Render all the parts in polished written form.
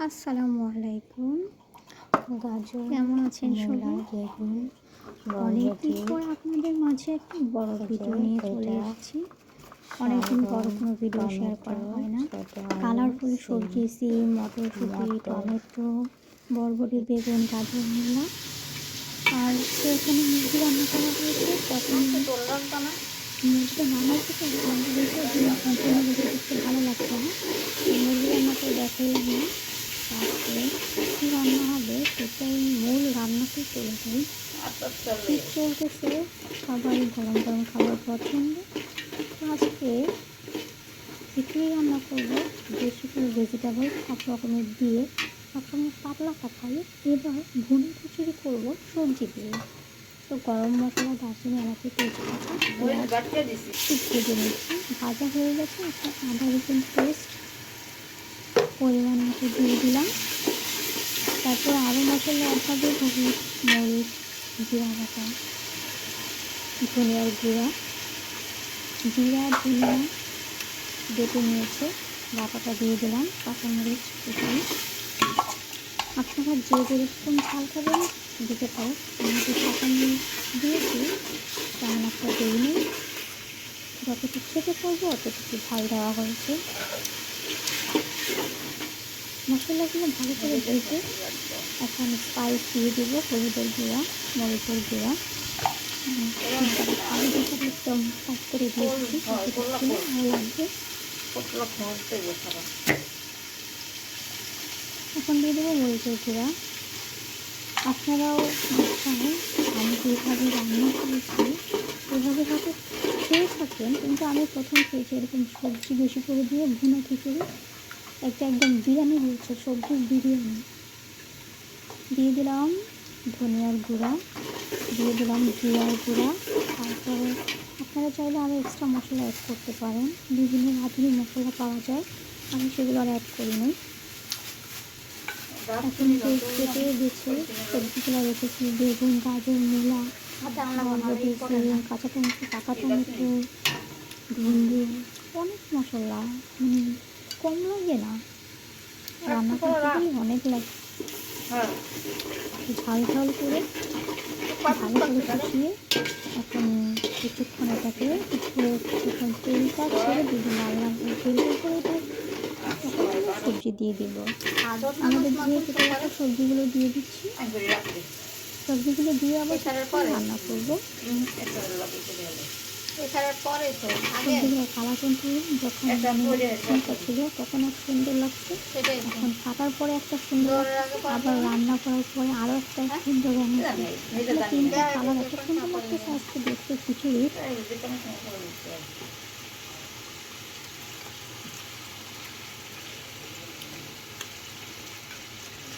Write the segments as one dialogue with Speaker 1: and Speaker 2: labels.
Speaker 1: আসসালামু আলাইকুম।
Speaker 2: গাজর,
Speaker 1: কেমন আছেন
Speaker 2: মূলা,
Speaker 1: সবাই?
Speaker 2: বেগুন,
Speaker 1: অনেকদিন
Speaker 2: বরবটি
Speaker 1: পর আপনাদের মাঝে একটা বড়
Speaker 2: থেকে
Speaker 1: ভিডিও নিয়ে চলে
Speaker 2: এটা
Speaker 1: এসেছি। অনেকদিন বড়
Speaker 2: শালগম,
Speaker 1: কোনো ভিডিও শেয়ার
Speaker 2: টমেটো,
Speaker 1: করা হয় না।
Speaker 2: ছোট আলু,
Speaker 1: কালারফুল
Speaker 2: সিম,
Speaker 1: সবজি, সিম, মটরশুঁটি,
Speaker 2: মটর,
Speaker 1: টমেটো, বরবটি, বেগুন, গাজর, মূলা আর এখানে মুরগি রান্না করা হয়েছে। তখন মুরগিটা নামার থেকে ঠান্ডা হয়েছে, ওই জন্য সম্পূর্ণ ভিডিও দেখতে ভালো লাগছে না। মুরগি রান্না করে দেখাইলাম না। আজকে কী রান্না হবে সেটাই মূল রান্নাতেই চলে যাই। শীত চলতেছে, সবাই গরম গরম খাবার পছন্দ। তো আজকে খিচুড়ি রান্না করব, বেশি করে ভেজিটেবল সব রকমের দিয়ে। সবসময় পাতলা খাই, এবার ভুনা খিচুড়ি করব সবজি দিয়ে। তো গরম মশলা, দারচিনি, এলাচি, তেজপাতা, পেঁয়াজ একটু ভেজে নিচ্ছি। ভাজা হয়ে গেছে, একটা আদা রসুন পেস্ট পরিমাণ মতো দিয়ে দিলাম। তারপর আরও মশলা অ্যাড হবে, হলুদ, মরিচ, জিরা বাটা, ধনিয়ার গুঁড়া, জিরা ধনিয়া বেটে নিয়েছে, বাটাটা দিয়ে দিলাম, কাঁচামরিচ কুচি। আপনারা যে যেরকম ঝাল খাবেন দিতে পারেন। আমি যে কাঁচামরিচ দিয়েছি তেমন একটা দিইনি, যতটুকু খেতে পারবো অতটুকু ঝাল দেওয়া হয়েছে। মশলাগুলো ভালো করে ভেজে এখন স্পাইস দিয়ে দেবো, হলুদের গুঁড়া, মরিচের গুঁড়া, আলু দিয়ে একদম সাইড করে দিয়ে দিচ্ছি, ভালো লাগবে। এখন দিয়ে দেবো মরিচের গুঁড়া। আপনারাও চান আমি যেভাবে রান্না করেছি ওইভাবে হয়তো খেয়ে থাকেন, কিন্তু আমি প্রথম খেয়েছি এরকম সবজি বেশি করে দিয়ে ভুনা খিচুড়ি, একটা একদম বিরিয়ানি হচ্ছে, সবজির বিরিয়ানি। দিয়ে দিলাম ধনিয়ার গুঁড়া, দিয়ে দিলাম জিরার গুঁড়া। তারপরে আপনারা চাইলে আরও এক্সট্রা মশলা অ্যাড করতে পারেন, বিভিন্ন আধুনিক মশলা পাওয়া যায়, আমি সেগুলো আর অ্যাড করিনি। এখন যে কেটে বেছে সবজিগুলো রেখেছি, বেগুন, গাজর, মূলা, বরবটি, সিম, কাঁচা টমেটো, পাকা টমেটো, ভেন্ডি, অনেক মশলা, কম লাগে না, রান্না করতে গেলে অনেক লাগে। ঝাল ঝাল করে ভালো করে কষিয়ে এখন কিছুক্ষণ এটাকে যখন তেলটা ছেড়ে দিবি, লাল লাল করে তেলটা করে দেবো, তখন আমি সবজি দিয়ে দিব। আমাদের ধুয়ে কেটে রাখা সবজিগুলো দিয়ে দিচ্ছি। সবজিগুলো দিয়ে আবার রান্না করবো। সবজিগুলো কালার কিন্তু যখন চিন্তা ছিল তখন এক সুন্দর লাগছে, এখন কাটার পরে একটা সুন্দর লাগছে, আবার রান্না করার পরে আরও একটা সুন্দর রঙ আছে। তিনটা কালার এত সুন্দর লাগতেছে আজকে দেখতে খিচুড়ি।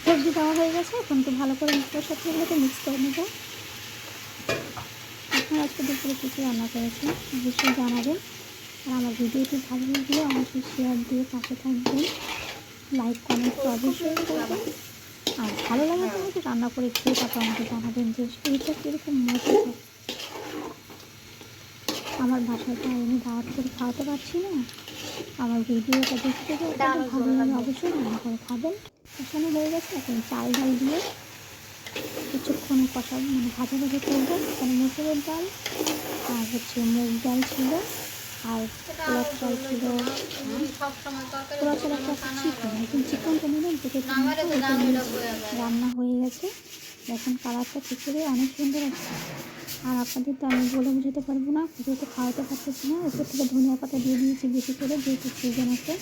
Speaker 1: সবজি দেওয়া হয়ে গেছে, এখন একটু ভালো করে মশলার সাথে এগুলোকে মিক্স করে নেব। আপনারা আজকে দুপুরে কিছু রান্না করেছেন অবশ্যই জানাবেন, আর আমার ভিডিওটি ভালো লাগলে অবশ্যই শেয়ার দিয়ে পাশে থাকবেন, লাইক কমেন্ট তো অবশ্যই করবেন। আর ভালো লাগে কিন্তু রান্না করে খেয়ে তারপর আমাকে জানাবেন যে এইটা কীরকম মজা হয়। আমার বাসাটা এনে দাওয়াত করে খাওয়াতে পারছি না, আমার ভিডিওটা দেখতে ভালো লাগে অবশ্যই রান্না করে খাবেন। কষানো হয়ে গেছে, এখন চাল ডাল দিয়ে কিছুক্ষণ ভাজা ভাজা করবো। এখানে মসুরের ডাল আর মুগ ডাল ছিল, আর পোলার চাল ছিল। পোলার চাল একটা চিকন, একদম চিকনটা নেবেন, পেটে রান্না হয়ে গেছে। এখন কালারটা খিচুড়ি অনেক সুন্দর আছে। আর আপনাদের তো আমি বলে বোঝাতে পারবো না, যেহেতু খাওয়াতে পারতেছি না। উপর থেকে ধনিয়া পাতা দিয়ে দিয়েছি বেশি করে, যেহেতু সিজন আছে।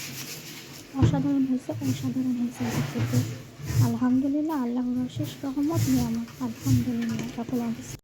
Speaker 1: অসাধারণ হয়েছে, অসাধারণ হয়েছে খেতে। আলহামদুলিল্লাহ, আল্লাহর অশেষ রহমত, নিয়ামত, আলহামদুলিল্লাহ, সকল অবস্থা।